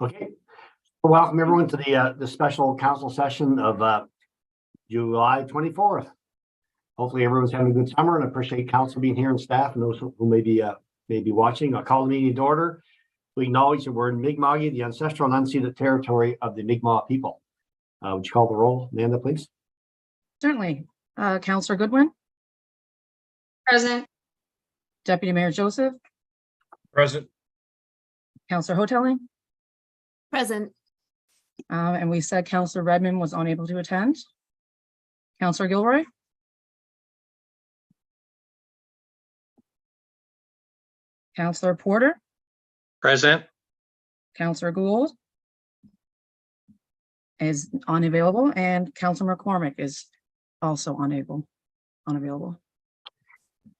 Okay, welcome everyone to the special council session of July 24th. Hopefully everyone's having a good summer, and I appreciate council being here and staff and those who may be watching. I'll call the meeting to order. We acknowledge that we're in Mi'kmaq, the ancestral and unceded territory of the Mi'kmaq people. Would you call the roll, Amanda, please? Certainly. Councillor Goodwin, Present. Deputy Mayor Joseph, Present. Councillor Hoteling, Present. and we said Councillor Redmond was unable to attend. Councillor Gilroy, Councillor Porter, Present. Councillor Gould is unavailable, and Councillor McCormick is also unavailable.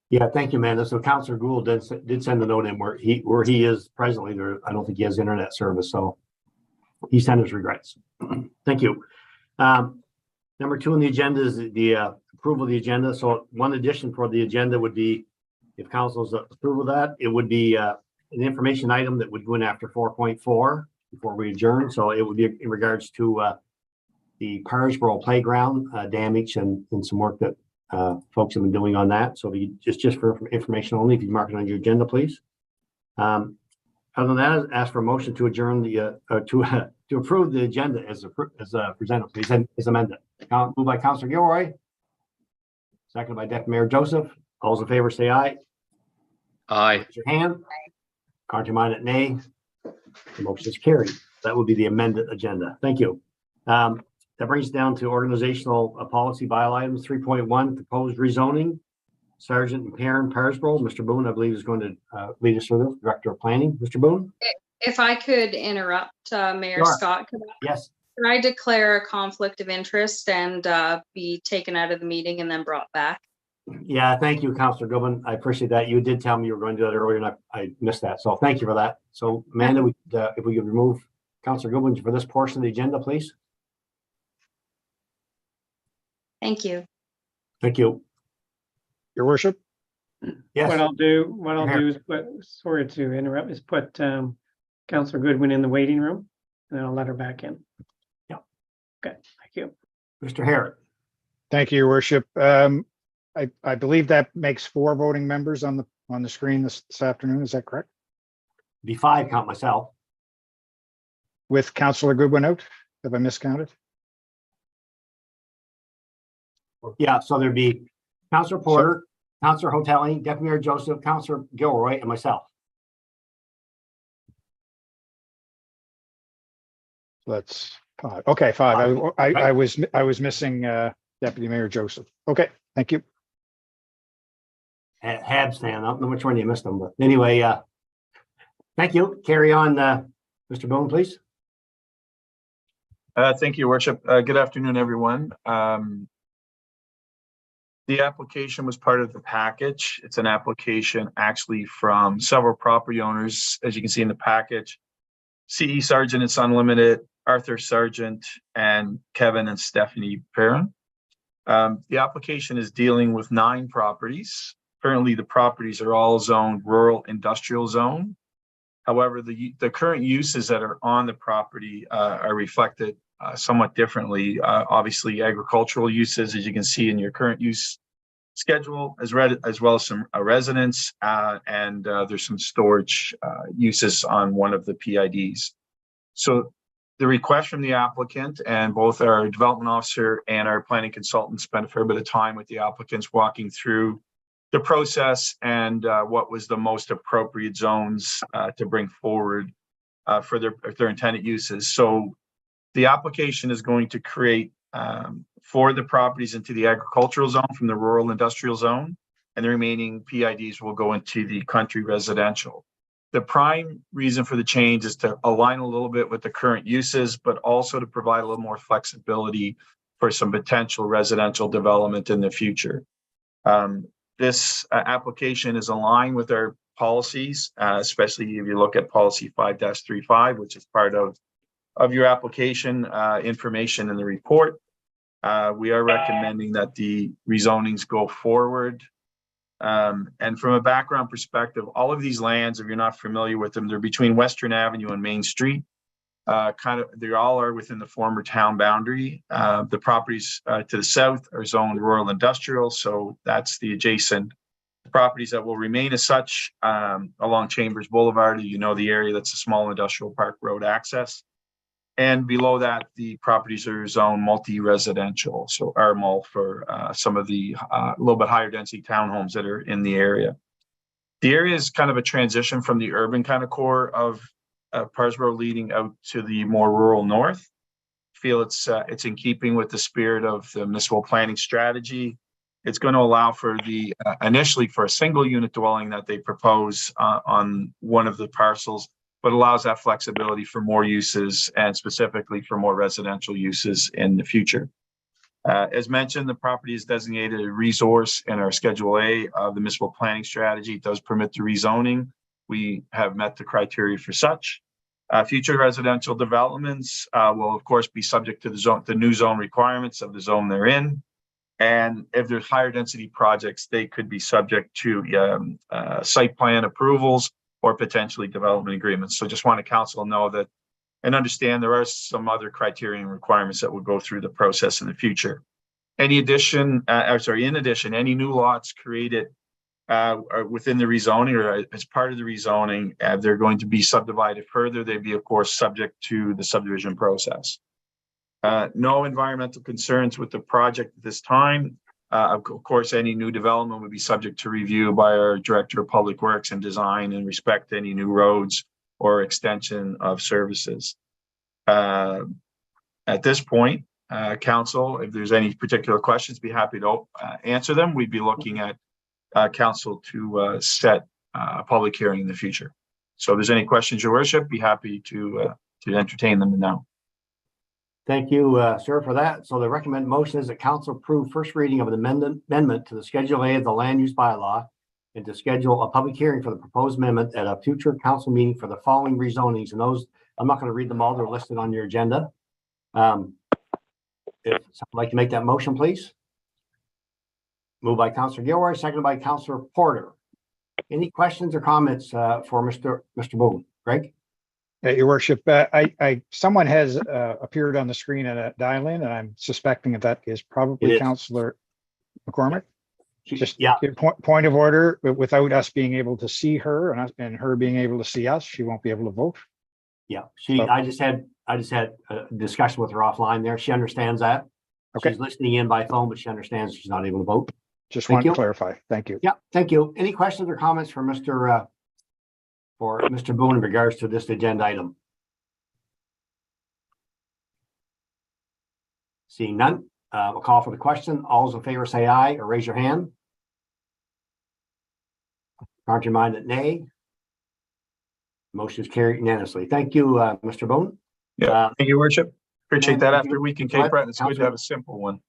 Yeah, thank you, Amanda. So Councillor Gould did send a note in where he is presently there. I don't think he has internet service, so he sent his regrets. Thank you. Number 2 on the agenda is the approval of the agenda. So one addition for the agenda would be, if council's approval of that, it would be an information item that would go in after 4.4 before we adjourn. So it would be in regards to the Parsboro playground damage and some work that folks have been doing on that. So just for information only, if you mark it on your agenda, please. Other than that, ask for a motion to adjourn to approve the agenda as presented, please, and as amended. Moved by Councillor Gilroy, seconded by Deputy Mayor Joseph. All those in favor say aye. Aye. Raise your hand. Contraminded nay. The motion is carried. That would be the amended agenda. Thank you. That brings us down to organizational policy bylaw items 3.1, proposed rezoning. Sergeant and Perrin Parsboro. Mr. Boone, I believe, is going to lead us through this. Director of Planning, Mr. Boone. If I could interrupt, Mayor Sure. Scott, Yes. could I declare a conflict of interest and be taken out of the meeting and then brought back? Yeah, thank you, Councillor Goodwin. I appreciate that. You did tell me you were going to do that earlier, and I missed that. So thank you for that. So Amanda, if we could remove Councillor Goodwin for this portion of the agenda, please. Thank you. Thank you. Your worship. Yes. What I'll do is sorry to interrupt, is put Councillor Goodwin in the waiting room, and then I'll let her back in. Yeah. Okay, thank you. Mr. Harrod. Thank you, Your Worship. I believe that makes 4 voting members on the screen this afternoon. Is that correct? Be 5, count myself. With Councillor Goodwin out? Have I miscounted? Yeah, so there'd be Councillor Porter, Councillor Hoteling, Deputy Mayor Joseph, Councillor Gilroy, and myself. That's 5. Okay, 5. I was missing Deputy Mayor Joseph. Okay, thank you. Habstan. I don't know which one you missed them, but anyway, thank you. Carry on, Mr. Boone, please. Thank you, Your Worship. Good afternoon, everyone. The application was part of the package. It's an application actually from several property owners, as you can see in the package. CE Sargent and Son Limited, Arthur Sargent, and Kevin and Stephanie Perrin. The application is dealing with 9 properties. Currently, the properties are all zoned rural industrial zone. However, the current uses that are on the property are reflected somewhat differently. Obviously, agricultural uses, as you can see in your current use schedule, as well as some residence, and there's some storage uses on one of the PIDs. So the request from the applicant, and both our development officer and our planning consultant spent a fair bit of time with the applicants walking through the process and what was the most appropriate zones to bring forward for their intended uses. So the application is going to create 4 of the properties into the agricultural zone from the rural industrial zone, and the remaining PIDs will go into the country residential. The prime reason for the change is to align a little bit with the current uses, but also to provide a little more flexibility for some potential residential development in the future. This application is aligned with our policies, especially if you look at policy 5-35, which is part of your application information in the report. We are recommending that the rezonings go forward. And from a background perspective, all of these lands, if you're not familiar with them, they're between Western Avenue and Main Street. They all are within the former town boundary. The properties to the south are zoned rural industrial, so that's the adjacent properties that will remain as such along Chambers Boulevard. You know the area, that's a small industrial park road access. And below that, the properties are zoned multi-residential, so RMUL for some of the little bit higher density townhomes that are in the area. The area is kind of a transition from the urban kind of core of Parsboro leading out to the more rural north. Feel it's in keeping with the spirit of the municipal planning strategy. It's going to allow for the initially for a single unit dwelling that they propose on one of the parcels, but allows that flexibility for more uses and specifically for more residential uses in the future. As mentioned, the property is designated a resource in our Schedule A of the municipal planning strategy. It does permit the rezoning. We have met the criteria for such. Future residential developments will of course be subject to the new zone requirements of the zone they're in. And if there's higher density projects, they could be subject to site plan approvals or potentially development agreements. So just want to council know that and understand there are some other criteria and requirements that will go through the process in the future. In addition, any new lots created within the rezoning or as part of the rezoning, they're going to be subdivided further. They'd be, of course, subject to the subdivision process. No environmental concerns with the project at this time. Of course, any new development would be subject to review by our Director of Public Works and Design and respect any new roads or extension of services. At this point, council, if there's any particular questions, be happy to answer them. We'd be looking at council to set a public hearing in the future. So if there's any questions, your worship, be happy to entertain them now. Thank you, sir, for that. So the recommended motion is that council approve first reading of an amendment to the Schedule A of the land use bylaw and to schedule a public hearing for the proposed amendment at a future council meeting for the following rezonings. And those, I'm not going to read them all. They're listed on your agenda. If someone would like to make that motion, please. Moved by Councillor Gilroy, seconded by Councillor Porter. Any questions or comments for Mr. Boone? Greg? Your worship, someone has appeared on the screen at a dial-in, and I'm suspecting that is probably Councillor McCormick. Just point of order, without us being able to see her and her being able to see us, she won't be able to vote. Yeah, I just had a discussion with her offline there. She understands that. Okay. She's listening in by phone, but she understands she's not able to vote. Just want to clarify. Thank you. Yeah, thank you. Any questions or comments for Mr. Boone in regards to this agenda item? Seeing none, we'll call for the question. All those in favor say aye or raise your hand. Aren't you minded nay? Motion is carried unanimously. Thank you, Mr. Boone. Yeah, thank you, worship. Appreciate that. After a week in Cape Breton, it's good to have a simple one.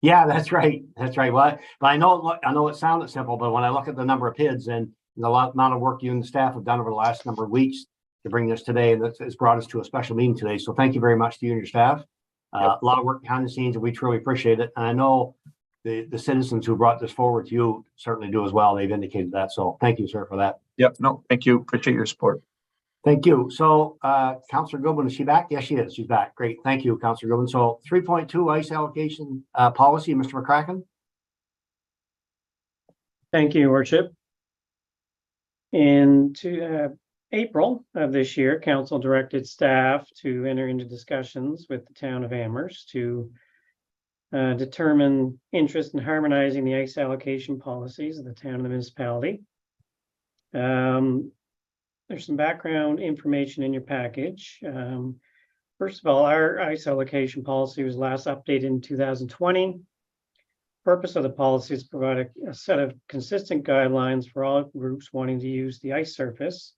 Yeah, that's right. That's right. Well, but I know it sounded simple, but when I look at the number of PIDs and the amount of work you and the staff have done over the last number of weeks to bring this today, and it's brought us to a special meeting today. So thank you very much to you and your staff. A lot of work behind the scenes, and we truly appreciate it. And I know the citizens who brought this forward to you certainly do as well. They've indicated that. So thank you, sir, for that. Yep. No, thank you. Appreciate your support. Thank you. So Councillor Goodwin, is she back? Yes, she is. She's back. Great. Thank you, Councillor Goodwin. So 3.2 ice allocation policy, Mr. McCracken. Thank you, worship. In April of this year, council directed staff to enter into discussions with the town of Amherst to determine interest in harmonizing the ice allocation policies of the town and the municipality. There's some background information in your package. First of all, our ice allocation policy was last updated in 2020. Purpose of the policy is to provide a set of consistent guidelines for all groups wanting to use the ice surface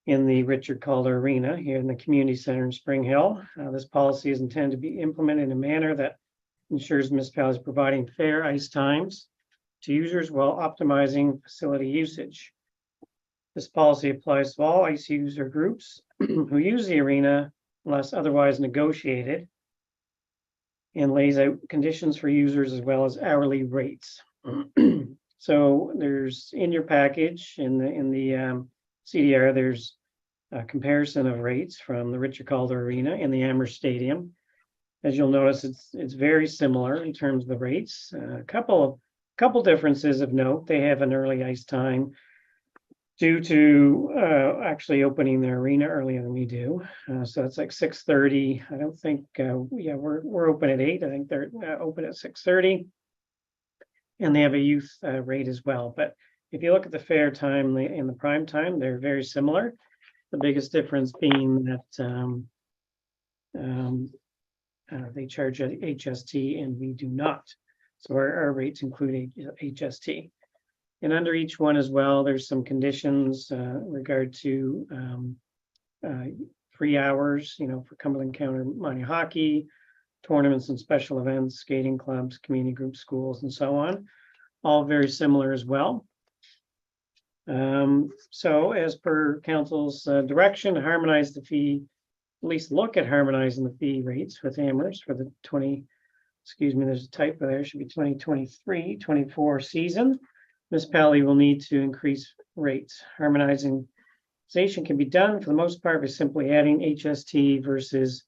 in the Richard Calder Arena here in the community center in Spring Hill. This policy is intended to be implemented in a manner that ensures municipalities providing fair ice times to users while optimizing facility usage. This policy applies to all ice user groups who use the arena unless otherwise negotiated, and lays out conditions for users as well as hourly rates. So there's in your package in the CDR, there's a comparison of rates from the Richard Calder Arena and the Amherst Stadium. As you'll notice, it's very similar in terms of the rates. A couple differences of note. They have an early ice time due to actually opening their arena earlier than we do. So it's like 6:30. I don't think, we're open at 8. I think they're open at 6:30. And they have a youth rate as well. But if you look at the fair time and the prime time, they're very similar. The biggest difference being that they charge HST and we do not. So our rates include HST. And under each one as well, there's some conditions regard to free hours, for Cumberland County minor hockey, tournaments and special events, skating clubs, community group schools, and so on. All very similar as well. So as per council's direction, harmonize the fee, at least look at harmonizing the fee rates with Amherst for the there's a typo there, should be 2023-24 season. Municipality will need to increase rates. Harmonization can be done for the most part by simply adding HST versus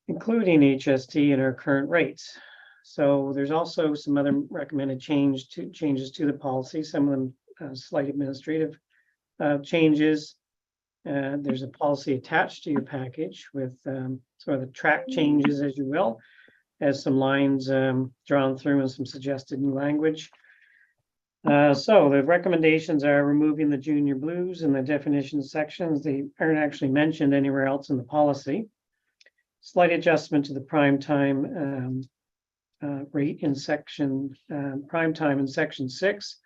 including HST in our current rates. So there's also some other recommended changes to the policy, some of them slight administrative changes. There's a policy attached to your package with sort of the track changes, as you will, as some lines drawn through and some suggested new language. So the recommendations are removing the junior blues in the definition sections. They aren't actually mentioned anywhere else in the policy. Slight adjustment to the prime time rate in section prime time in section 6.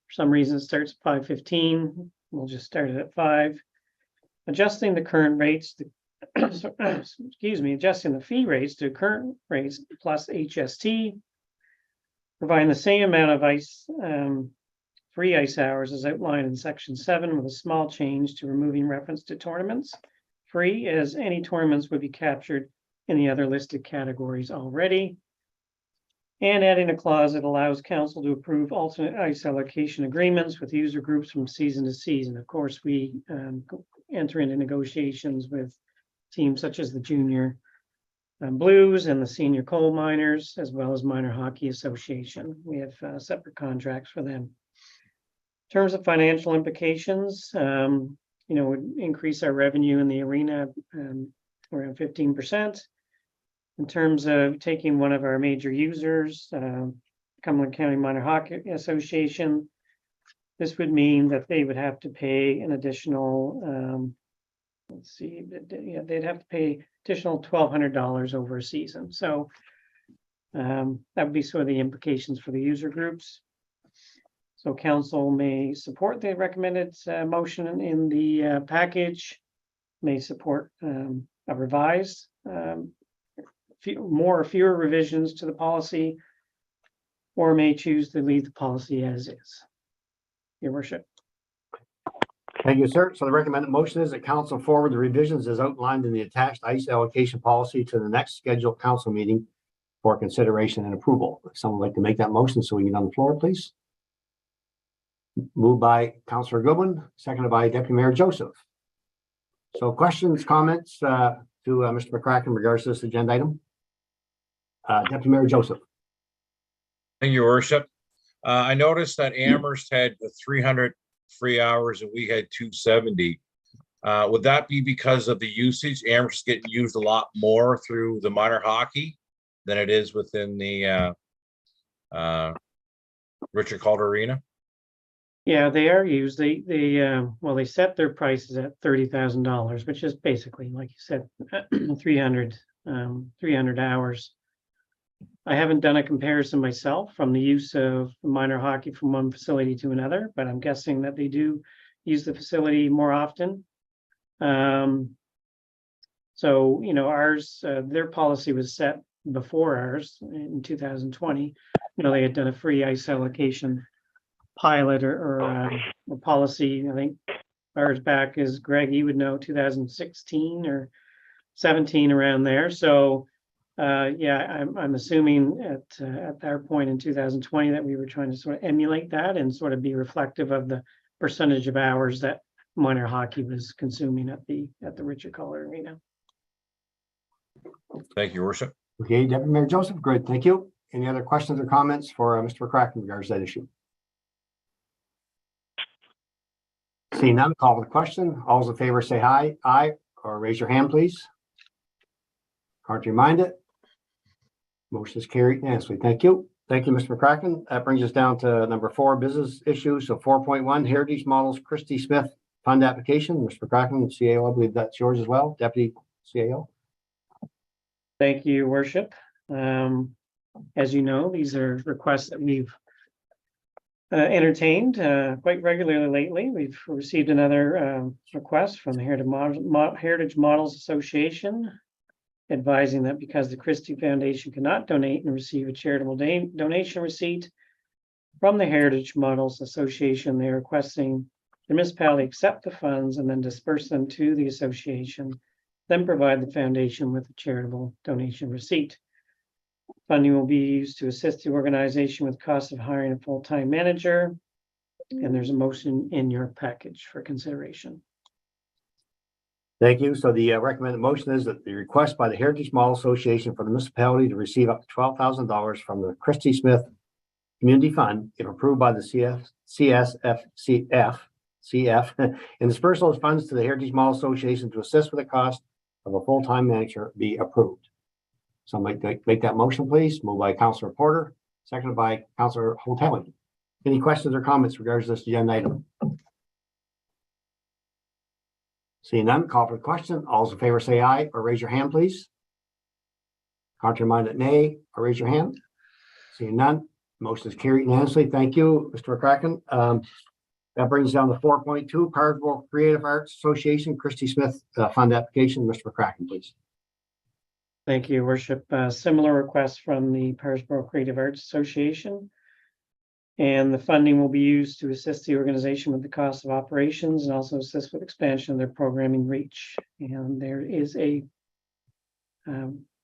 For some reason, it starts at 5:15. We'll just start it at 5. Adjusting the current rates to, adjusting the fee rates to current rates plus HST, providing the same amount of ice, free ice hours as outlined in section 7 with a small change to removing reference to tournaments. Free, as any tournaments would be captured in the other listed categories already. And adding a clause that allows council to approve alternate ice allocation agreements with user groups from season to season. Of course, we enter into negotiations with teams such as the Junior Blues and the Senior Coal Miners, as well as Minor Hockey Association. We have separate contracts for them. In terms of financial implications, would increase our revenue in the arena around 15%. In terms of taking one of our major users, Cumberland County Minor Hockey Association, this would mean that they would have to pay an additional, they'd have to pay additional $1,200 over a season. So that would be sort of the implications for the user groups. So council may support the recommended motion in the package, may support a revised more or fewer revisions to the policy, or may choose to leave the policy as is. Your worship. Thank you, sir. So the recommended motion is that council forward the revisions as outlined in the attached ice allocation policy to the next scheduled council meeting for consideration and approval. If someone would like to make that motion so we can get on the floor, please. Moved by Councillor Goodwin, seconded by Deputy Mayor Joseph. So questions, comments to Mr. McCracken in regards to this agenda item? Deputy Mayor Joseph. Thank you, Your Worship. I noticed that Amherst had 300 free hours and we had 270. Would that be because of the usage? Amherst is getting used a lot more through the minor hockey than it is within the Richard Calder Arena? Yeah, they are used. They set their prices at $30,000, which is basically, like you said, 300 hours. I haven't done a comparison myself from the use of minor hockey from one facility to another, but I'm guessing that they do use the facility more often. So, ours, their policy was set before ours in 2020. They had done a free ice allocation pilot or policy. I think ours back is, Greg, you would know, 2016 or 17, around there. So I'm assuming at our point in 2020 that we were trying to sort of emulate that and sort of be reflective of the percentage of hours that minor hockey was consuming at the Richard Collar Arena. Thank you, Your Worship. Okay, Deputy Mayor Joseph, great, thank you. Any other questions or comments for Mr. McCracken in regards to that issue? Seeing none, call for the question. All those in favor say aye, or raise your hand, please. Hard to remind it. Motion is carried unanimously. Thank you. Thank you, Mr. McCracken. That brings us down to number 4, business issues. So 4.1, Heritage Models Christie Smith Fund Application. Mr. McCracken, CAO, I believe that's yours as well, Deputy CAO. Thank you, Your Worship. As you know, these are requests that we've entertained quite regularly lately. We've received another request from the Heritage Models Association, advising that because the Christie Foundation cannot donate and receive a charitable donation receipt from the Heritage Models Association, they're requesting the municipality accept the funds and then disperse them to the association, then provide the foundation with a charitable donation receipt. Funding will be used to assist the organization with costs of hiring a full-time manager, and there's a motion in your package for consideration. Thank you. So the recommended motion is that the request by the Heritage Model Association for the municipality to receive up to $12,000 from the Christie Smith Community Fund, if approved by the CF, and disperse those funds to the Heritage Model Association to assist with the cost of a full-time manager, be approved. Somebody make that motion, please. Moved by Councillor Porter, seconded by Councillor Hotelli. Any questions or comments regarding this agenda item? Seeing none, call for the question. All those in favor say aye, or raise your hand, please. Contrary minded, nay, or raise your hand. Seeing none, motion is carried unanimously. Thank you, Mr. McCracken. That brings us down to 4.2, Parsboro Creative Arts Association, Christie Smith Fund Application. Mr. McCracken, please. Thank you, Your Worship. Similar request from the Parsboro Creative Arts Association. And the funding will be used to assist the organization with the cost of operations and also assist with expansion of their programming reach. And there is a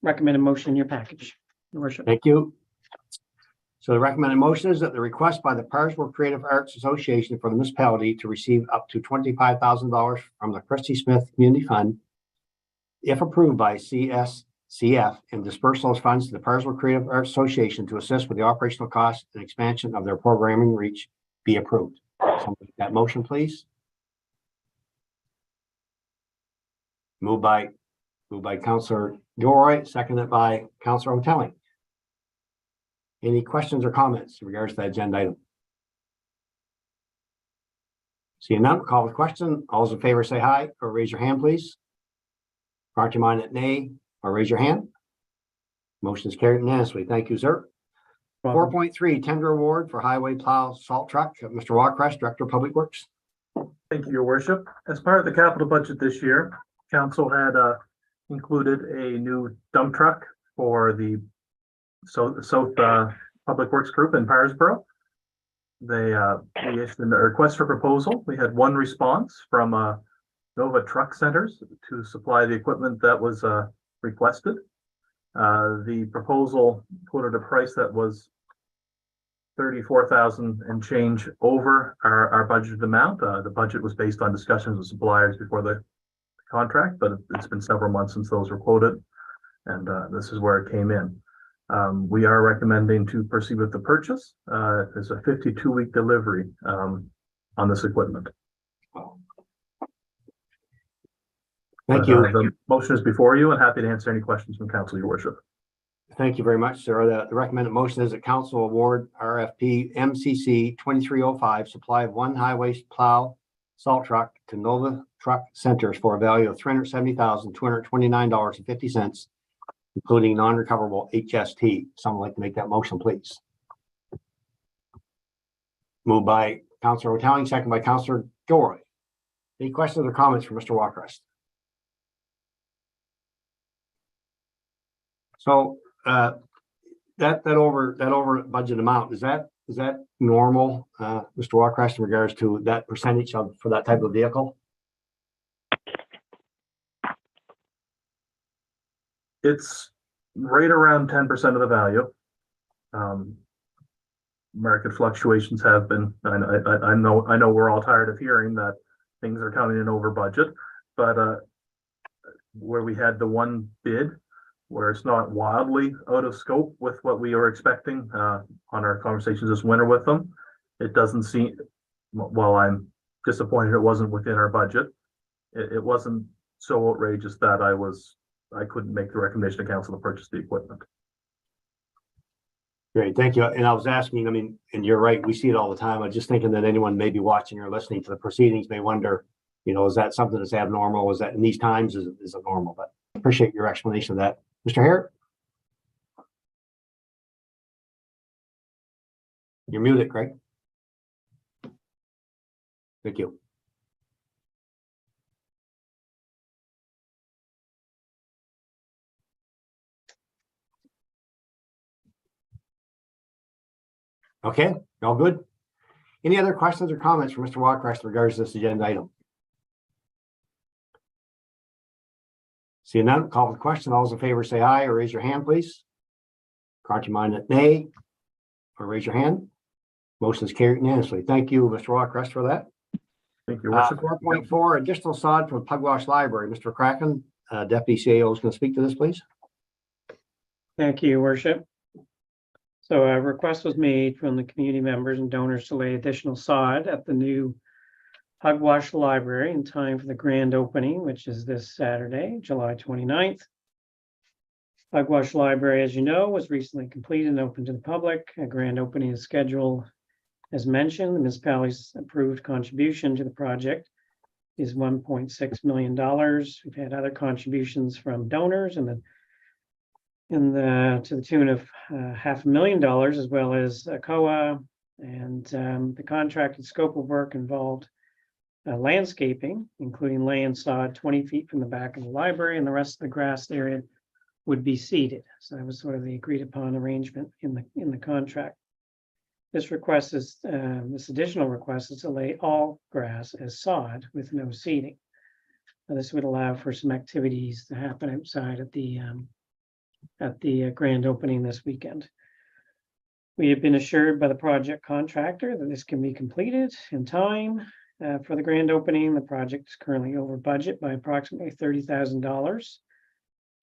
recommended motion in your package, Your Worship. Thank you. So the recommended motion is that the request by the Parsboro Creative Arts Association for the municipality to receive up to $25,000 from the Christie Smith Community Fund, if approved by CF, and disperse those funds to the Parsboro Creative Arts Association to assist with the operational costs and expansion of their programming reach, be approved. Somebody make that motion, please. Moved by Councillor Gilroy, seconded by Councillor Hotelli. Any questions or comments in regards to that agenda item? Seeing none, call the question. All those in favor say aye, or raise your hand, please. Contrary minded, nay, or raise your hand. Motion is carried unanimously. Thank you, sir. 4.3, tender award for highway plow salt truck. Mr. Walcrest, Director of Public Works. Thank you, Your Worship. As part of the capital budget this year, Council had included a new dump truck for the South Public Works Group in Parsboro. We issued a request for proposal. We had one response from Nova Truck Centers to supply the equipment that was requested. The proposal quoted a price that was $34,000 and change over our budgeted amount. The budget was based on discussions with suppliers before the contract, but it's been several months since those were quoted, and this is where it came in. We are recommending to proceed with the purchase. There's a 52-week delivery on this equipment. Thank you. The motion is before you, and happy to answer any questions from Council, Your Worship. Thank you very much, sir. The recommended motion is that Council award RFP MCC 2305 supply of one highway plow salt truck to Nova Truck Centers for a value of $370,229.50, including non-recoverable HST. Someone like to make that motion, please. Moved by Councillor Hotelli, second by Councillor Gilroy. Any questions or comments for Mr. Walcrest? So that over budget amount, is that normal, Mr. Walcrest, in regards to that percentage for that type of vehicle? It's right around 10% of the value. Market fluctuations have been, I know we're all tired of hearing that things are coming in over budget, but where we had the one bid where it's not wildly out of scope with what we were expecting on our conversations this winter with them, it doesn't seem, while I'm disappointed it wasn't within our budget, it wasn't so outrageous that I couldn't make the recommendation to council to purchase the equipment. Great, thank you. And I was asking, I mean, and you're right, we see it all the time. I'm just thinking that anyone maybe watching or listening to the proceedings may wonder, you know, is that something that's abnormal? Is that in these times, is it normal? But I appreciate your explanation of that. Mr. Hare? You're muted, Greg. Thank you. Okay, all good. Any other questions or comments from Mr. Walcrest in regards to this agenda item? Seeing none, call for the question. All those in favor say aye or raise your hand, please. Correct your mind that nay or raise your hand. Motion is carried unanimously. Thank you, Mr. Walcrest, for that. Thank you, Your Worship. 4.4 additional sod from Pugwash Library. Mr. Kraken, Deputy CAO, is going to speak to this, please. Thank you, Your Worship. So a request was made from the community members and donors to lay additional sod at the new Pugwash Library in time for the grand opening, which is this Saturday, July 29th. Pugwash Library, as you know, was recently completed and open to the public. A grand opening is scheduled. As mentioned, the municipality's approved contribution to the project is $1.6 million. We've had other contributions from donors to the tune of $500,000, as well as COA, and the contracted scope of work involved landscaping, including laying sod 20 feet from the back of the library, and the rest of the grass area would be seeded. So that was sort of the agreed upon arrangement in the contract. This additional request is to lay all grass as sod with no seeding. Now, this would allow for some activities to happen outside at the grand opening this weekend. We have been assured by the project contractor that this can be completed in time for the grand opening. The project is currently over budget by approximately $30,000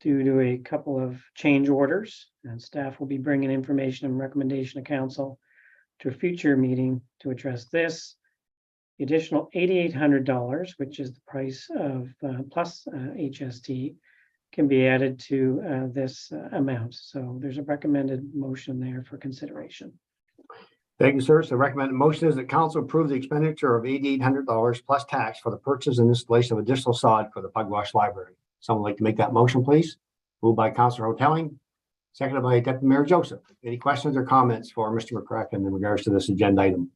due to a couple of change orders, and staff will be bringing information and recommendation to council to a future meeting to address this. The additional $8,800, which is the price of plus HST, can be added to this amount. So there's a recommended motion there for consideration. Thank you, sir. So the recommended motion is that council approve the expenditure of $8,800 plus tax for the purchase and installation of additional sod for the Pugwash Library. Someone like to make that motion, please? Moved by Councillor Hotelling, seconded by Deputy Mayor Joseph. Any questions or comments for Mr. McCracken in regards to this agenda item?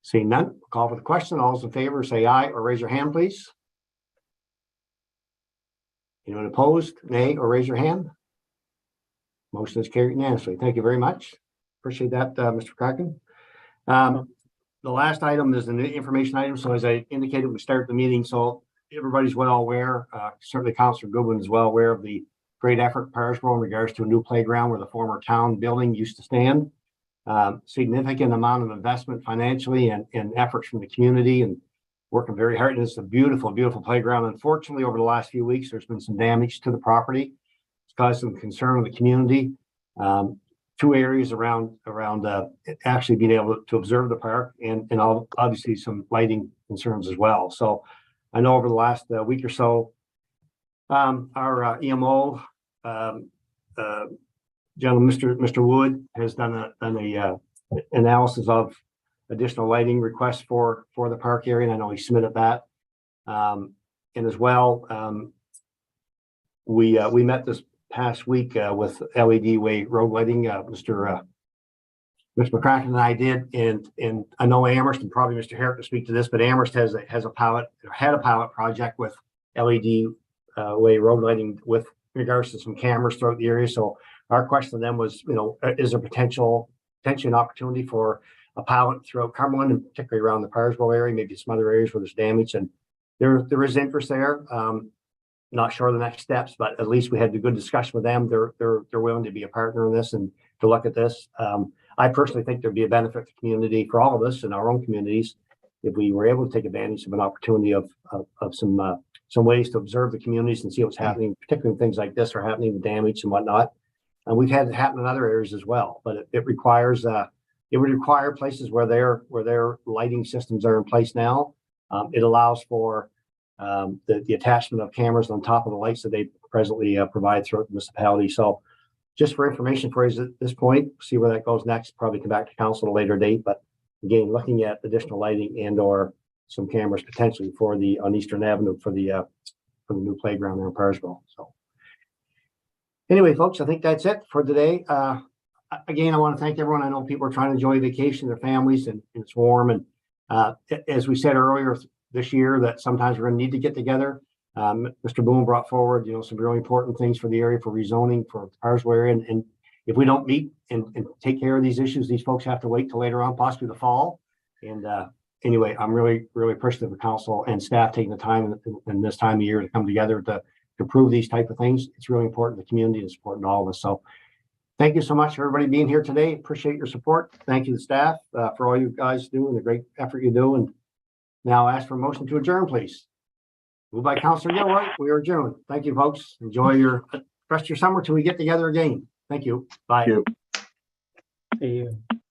Seeing none, call for the question. All those in favor say aye or raise your hand, please. Anyone opposed? Nay or raise your hand. Motion is carried unanimously. Thank you very much. Appreciate that, Mr. Kraken. The last item is an information item. So as I indicated, we started the meeting, so everybody's well aware, certainly Councillor Goodwin is well aware of the great effort Parisboro in regards to a new playground where the former town building used to stand. Significant amount of investment financially and efforts from the community, and working very hard. And it's a beautiful, beautiful playground. Unfortunately, over the last few weeks, there's been some damage to the property. It's caused some concern with the community. Two areas around actually being able to observe the park, and obviously some lighting concerns as well. So I know over the last week or so, our EMO gentleman, Mr. Wood, has done a analysis of additional lighting requests for the park area, and I know he submitted that. And as well, we met this past week with LED way road lighting. Mr. McCracken and I did, and I know Amherst, and probably Mr. Herrick to speak to this, but Amherst had a pilot project with LED way road lighting with regards to some cameras throughout the area. So our question to them was, you know, is there potentially an opportunity for a pilot throughout Cumberland, and particularly around the Parisboro area, maybe some other areas where there's damage, and there is interest there. Not sure of the next steps, but at least we had a good discussion with them. They're willing to be a partner in this and to look at this. I personally think there'd be a benefit to the community for all of us in our own communities if we were able to take advantage of an opportunity of some ways to observe the communities and see what's happening, particularly when things like this are happening, the damage and whatnot. And we've had it happen in other areas as well, but it requires it would require places where their lighting systems are in place now. It allows for the attachment of cameras on top of the lights that they presently provide throughout the municipality. So just for information for us at this point, see where that goes next, probably come back to council at a later date. But again, looking at additional lighting and or some cameras potentially for on Eastern Avenue for the new playground there in Parsville. So anyway, folks, I think that's it for today. Again, I want to thank everyone. I know people are trying to enjoy vacation, their families, and it's warm. And as we said earlier this year, that sometimes we're going to need to get together. Mr. Boone brought forward, some really important things for the area for rezoning for the Parsville area. And if we don't meet and take care of these issues, these folks have to wait till later on, possibly the fall. And anyway, I'm really, really appreciative of council and staff taking the time in this time of year to come together to prove these type of things. It's really important to the community and it's important to all of us. So thank you so much for everybody being here today. Appreciate your support. Thank you to staff for all you guys do and the great effort you do. And now ask for a motion to adjourn, please. Moved by Councilor Gilroy. We are adjourned. Thank you, folks. Enjoy your rest of your summer till we get together again. Thank you. Bye. Thank you. See you.